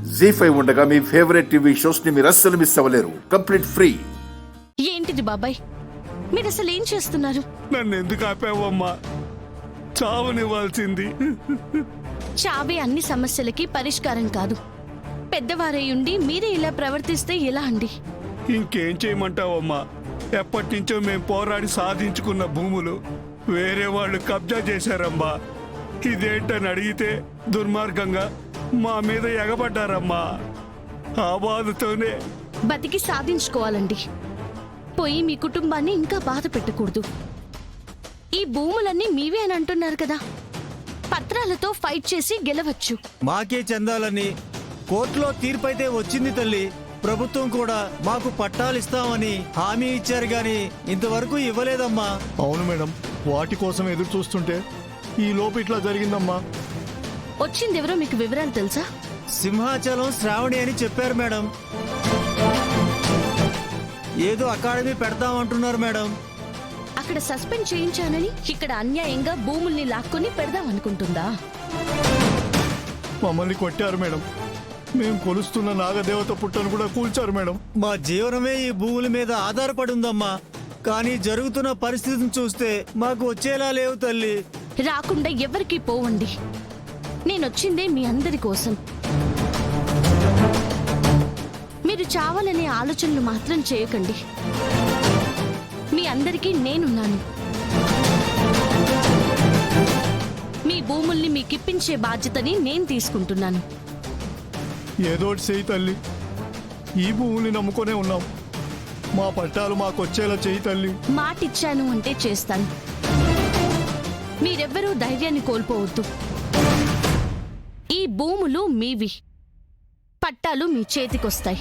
జీ5 ఉండగా మీ favourite TV shows ని మీరు అస్సలు మిస్ అవ్వలేరు. Complete free. ఏంటిది బాబాయ్, మీరు అసలు ఏం చేస్తున్నారు? నన్ను ఎందుకు ఆపావమ్మా? చావనివ్వాల్సింది. చావే అన్ని సమస్యలకి పరిష్కారం కాదు. పెద్దవారై ఉండి మీరే ఇలా ప్రవర్తిస్తే ఎలా అండి? ఇంకేం చేయమంటావమ్మా? ఎప్పటి నుంచో మేం పోరాడి సాధించుకున్న భూములు వేరే వాళ్ళు కబ్జా చేశారమ్మా. ఇదేంటని అడిగితే దుర్మార్గంగా మా మీద ఎగబడ్డారమ్మా. ఆ బాధతోనే బతికి సాధించుకోవాలండి. పోయి మీ కుటుంబాన్ని ఇంకా బాధ పెట్టకూడదు. ఈ భూములన్నీ మీవే అని అంటున్నారు కదా, పత్రాలతో ఫైట్ చేసి గెలవచ్చు. మాకే చెందాలని కోర్టులో తీర్పైతే వచ్చింది తల్లి. ప్రభుత్వం కూడా మాకు పట్టాలు ఇస్తామని హామీ ఇచ్చారు గాని ఇంతవరకు ఇవ్వలేదమ్మా. అవును మేడం, వాటి కోసం ఎదురు చూస్తుంటే ఈ లోపు ఇట్లా జరిగిందమ్మా. వచ్చిందెవరో మీకు వివరాలు తెలుసా? సింహాచలం శ్రావణి అని చెప్పారు మేడం. ఏదో అకాడమీ పెడతామంటున్నారు మేడం. అక్కడ సస్పెండ్ చేయించానని ఇక్కడ అన్యాయంగా భూముల్ని లాక్కొని పెడదాం అనుకుంటుందా? మమ్మల్ని కొట్టారు మేడం. మేము కొలుస్తున్న నాగదేవత పుట్టను కూడా కూల్చారు మేడం. మా జీవనమే ఈ భూముల మీద ఆధారపడి ఉందమ్మా. కానీ జరుగుతున్న పరిస్థితిని చూస్తే మాకు వచ్చేలా లేవు తల్లి. రాకుండా ఎవరికి పోవండి. నేనొచ్చిందే మీ అందరి కోసం. మీరు చావాలనే ఆలోచనలు మాత్రం చేయకండి. మీ అందరికీ నేనున్నాను. మీ భూముల్ని మీకిప్పించే బాధ్యతని నేను తీసుకుంటున్నాను. ఏదోటి చేయి తల్లి, ఈ భూముల్ని నమ్ముకొనే ఉన్నాం. మా పట్టాలు మాకొచ్చేలా చేయి తల్లి. మాటిచ్చాను అంటే చేస్తాను. మీరెవ్వరూ ధైర్యాన్ని కోల్పోవద్దు. ఈ భూములు మీవి, పట్టాలు మీ చేతికొస్తాయి.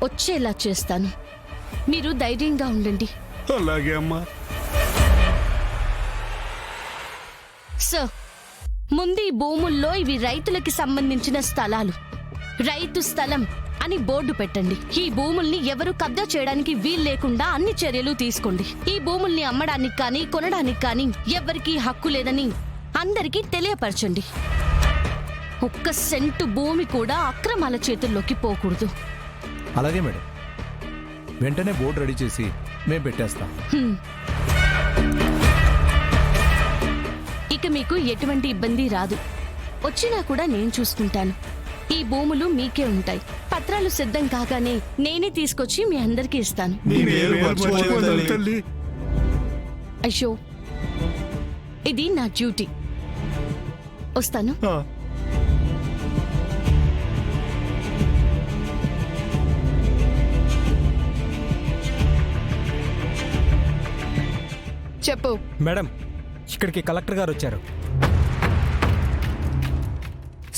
వచ్చేలా చేస్తాను. మీరు ధైర్యంగా ఉండండి. అలాగే అమ్మా. సార్, ముందు ఈ భూముల్లో ఇవి రైతులకి సంబంధించిన స్థలాలు. రైతు స్థలం అని బోర్డు పెట్టండి. ఈ భూముల్ని ఎవరు కబ్జా చేయడానికి వీలు లేకుండా అన్ని చర్యలు తీసుకోండి. ఈ భూముల్ని అమ్మడానికి కానీ కొనడానికి కానీ ఎవరికీ హక్కు లేదని అందరికీ తెలియపరచండి. ఒక్క సెంటు భూమి కూడా అక్రమాల చేతుల్లోకి పోకూడదు. అలాగే మేడం, వెంటనే బోర్డు రెడీ చేసి మేము పెట్టేస్తాం. ఇక మీకు ఎటువంటి ఇబ్బంది రాదు. వచ్చినా కూడా నేను చూసుకుంటాను. ఈ భూములు మీకే ఉంటాయి. పత్రాలు సిద్ధం కాగానే నేనే తీసుకొచ్చి మీ అందరికీ ఇస్తాను. తల్లి, అయ్యో, ఇది నా డ్యూటీ. వస్తాను. చెప్పు మేడం, ఇక్కడికి కలెక్టర్ గారు వచ్చారు.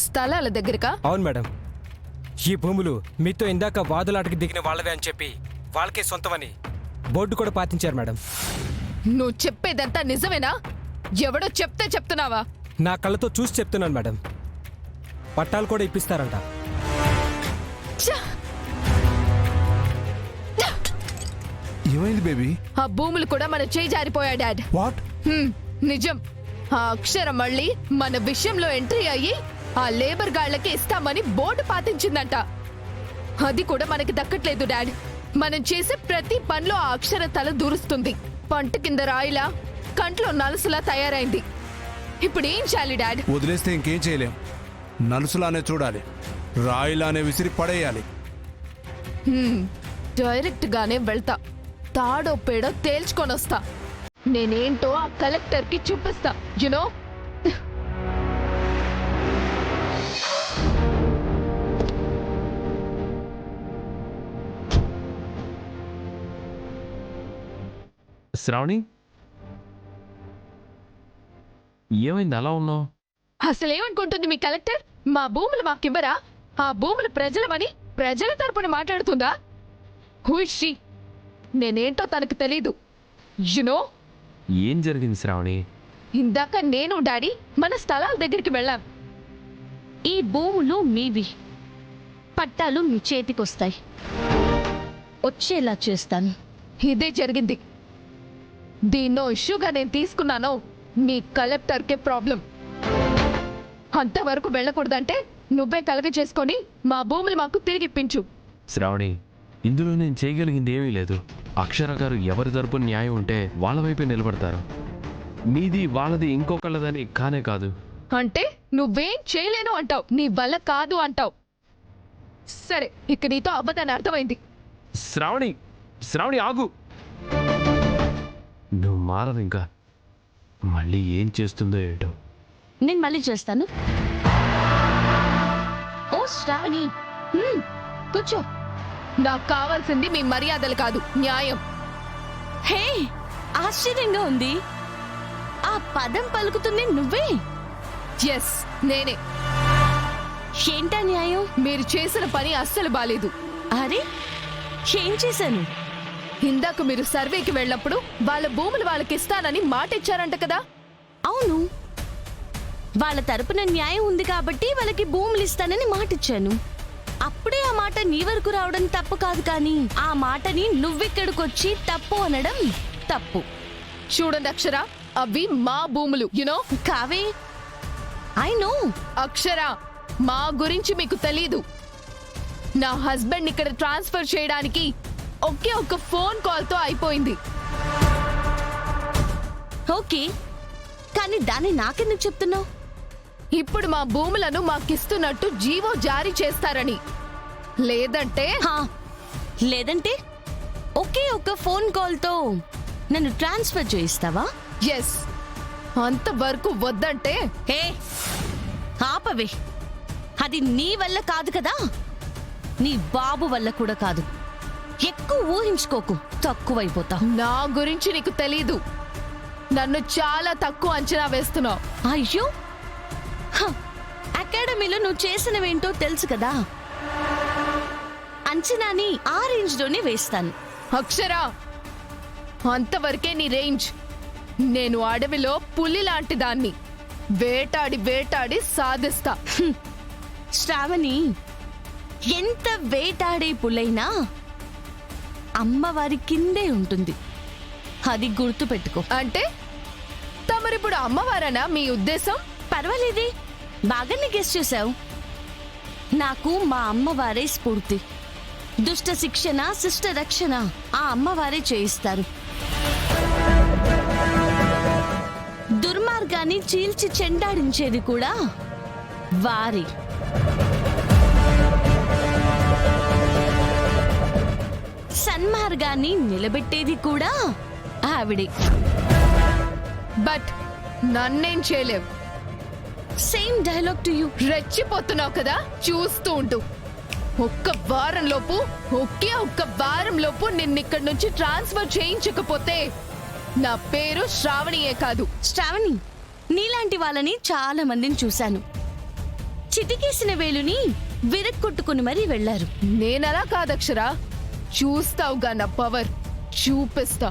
స్థలాల దగ్గరకా? అవును మేడం, ఈ భూములు మీతో ఇందాక వాదులాటకి దిగిన వాళ్ళవే అని చెప్పి వాళ్ళకే సొంతమని బోర్డు కూడా పాటించారు మేడం. నువ్వు చెప్పేదంతా నిజమేనా? ఎవడో చెప్తే చెప్తున్నావా? నా కళ్ళతో చూసి చెప్తున్నాను మేడం. పట్టాలు కూడా ఇప్పిస్తారంట. ఏమైంది బేబీ? ఆ భూములు కూడా మన చేయి జారిపోయా డాడ్. వాట్? నిజం. ఆ అక్షరం మళ్ళీ మన విషయంలో ఎంట్రీ అయ్యి ఆ లేబర్ గాళ్లకి ఇస్తామని బోర్డు పాతించిందంట. అది కూడా మనకి దక్కట్లేదు డాడ్. మనం చేసే ప్రతి పనిలో ఆ అక్షర తల దూరుస్తుంది. పంట కింద రాయిలా, కంట్లో నలుసులా తయారైంది. ఇప్పుడు ఏం చేయాలి డాడ్? వదిలేస్తే ఇంకేం చేయలేం. నలుసులానే చూడాలి, రాయిలానే విసిరి పడేయాలి. డైరెక్ట్ గానే వెళ్తా. తాడో పేడో తేల్చుకొని వస్తా. నేనేంటో ఆ కలెక్టర్ కి చూపిస్తా. యునో, శ్రావణి, ఏమైంది అలా ఉన్నావు? అసలేమనుకుంటుంది మీ కలెక్టర్? మా భూములు మాకివ్వరా? ఆ భూములు ప్రజలమని ప్రజల తరపున మాట్లాడుతుందా? Who is she? నేనేంటో తనకు తెలీదు. యునో, ఏం జరిగింది శ్రావణి? ఇందాక నేను డాడీ మన స్థలాల దగ్గరికి వెళ్ళాం. ఈ భూములు మీవి, పట్టాలు మీ చేతికొస్తాయి. వచ్చేలా చేస్తాను. ఇదే జరిగింది. దీన్నో ఇష్యూగా నేను తీసుకున్నానో మీ కలెక్టర్కే ప్రాబ్లం. అంతవరకు వెళ్ళకూడదంటే నువ్వే కలగ చేసుకొని మా భూములు మాకు తిరిగిప్పించు. శ్రావణి, ఇందులో నేను చేయగలిగింది ఏమీ లేదు. అక్షర గారు ఎవరి తరపున న్యాయం ఉంటే వాళ్ళ వైపే నిలబడతారు. మీది వాళ్ళది ఇంకొకళ్ళదని కానే కాదు. అంటే నువ్వేం చేయలేను అంటావు, నీ వల్ల కాదు అంటావు. సరే, ఇక నీతో అవ్వదని అర్థమైంది. శ్రావణి, శ్రావణి ఆగు. నువ్వు మారదు ఇంకా. మళ్ళీ ఏం చేస్తుందో ఏటో. నేను మళ్ళీ చేస్తాను. ఓ శ్రావణి, కూర్చో. నాకు కావాల్సింది మీ మర్యాదలు కాదు, న్యాయం. హే, ఆశ్చర్యంగా ఉంది. ఆ పదం పలుకుతుంది నువ్వే. ఎస్, నేనే. ఏంటా న్యాయం? మీరు చేసిన పని అస్సలు బాలేదు. అరే, ఏం చేశాను? ఇందాక మీరు సర్వేకి వెళ్ళినప్పుడు వాళ్ళ భూములు వాళ్ళకి ఇస్తానని మాట ఇచ్చారంట కదా? అవును, వాళ్ళ తరపున న్యాయం ఉంది కాబట్టి వాళ్ళకి భూములు ఇస్తానని మాటిచ్చాను. అప్పుడే ఆ మాట నీ వరకు రావడం తప్పు కాదు, కానీ ఆ మాటని నువ్విక్కడికొచ్చి తప్పు అనడం తప్పు. చూడండి అక్షర, అవి మా భూములు, యునో. కావే, ఐ నో. అక్షర, మా గురించి మీకు తెలీదు. నా హస్బెండ్ ఇక్కడ ట్రాన్స్ఫర్ చేయడానికి ఒకే ఒక్క ఫోన్ కాల్తో అయిపోయింది. ఓకే, కానీ దాన్ని నాకెందుకు చెప్తున్నావు? ఇప్పుడు మా భూములను మాకిస్తున్నట్టు జీవో జారీ చేస్తారని. లేదంటే లేదంటే ఒకే ఒక్క ఫోన్ కాల్తో నన్ను ట్రాన్స్ఫర్ చేయిస్తావా? ఎస్. అంతవరకు వద్దంటే హే, ఆపవే. అది నీ వల్ల కాదు కదా, నీ బాబు వల్ల కూడా కాదు. ఎక్కువ ఊహించుకోకు, తక్కువైపోతా. నా గురించి నీకు తెలీదు. నన్ను చాలా తక్కువ అంచనా వేస్తున్నావు. అయ్యో, అకాడమీలో నువ్వు చేసినవేంటో తెలుసు కదా. అంచనాని ఆ రేంజ్ లోనే వేస్తాను. అక్షర, అంతవరకే నీ రేంజ్. నేను అడవిలో పులి లాంటి దాన్ని. వేటాడి వేటాడి సాధిస్తా. శ్రావణి, ఎంత వేటాడే పులైనా అమ్మవారి కిందే ఉంటుంది, అది గుర్తు పెట్టుకో. అంటే తమరిప్పుడు అమ్మవారనా మీ ఉద్దేశం? పర్వాలేదే, బాగానే గెస్ చేశావు. నాకు మా అమ్మవారే స్ఫూర్తి. దుష్ట శిక్షణ, శిష్ట రక్షణ ఆ అమ్మవారే చేయిస్తారు. దుర్మార్గాన్ని చీల్చి చెండాడించేది కూడా వారే. సన్మార్గాన్ని నిలబెట్టేది కూడా ఆవిడే. బట్ నన్నేం చేయలేవు. Same dialogue to you. రెచ్చిపోతున్నావు కదా, చూస్తూ ఉంటూ. ఒక్క వారంలోపు, ఒకే ఒక్క వారంలోపు నిన్నిక్కడి నుంచి ట్రాన్స్ఫర్ చేయించకపోతే నా పేరు శ్రావణియే కాదు. శ్రావణి, నీలాంటి వాళ్ళని చాలా మందిని చూశాను. చిటికేసిన వేలుని విరక్కొట్టుకుని మరీ వెళ్లారు. నేనలా కాదక్షరా, చూస్తావుగా నా పవర్, చూపిస్తా.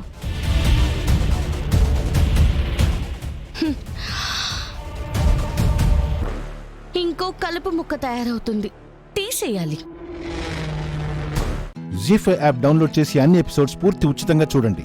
ఇంకో కలుపు ముక్క తయారవుతుంది, తీసేయాలి. జీ5 యాప్ డౌన్లోడ్ చేసి అన్ని ఎపిసోడ్స్ పూర్తి ఉచితంగా చూడండి.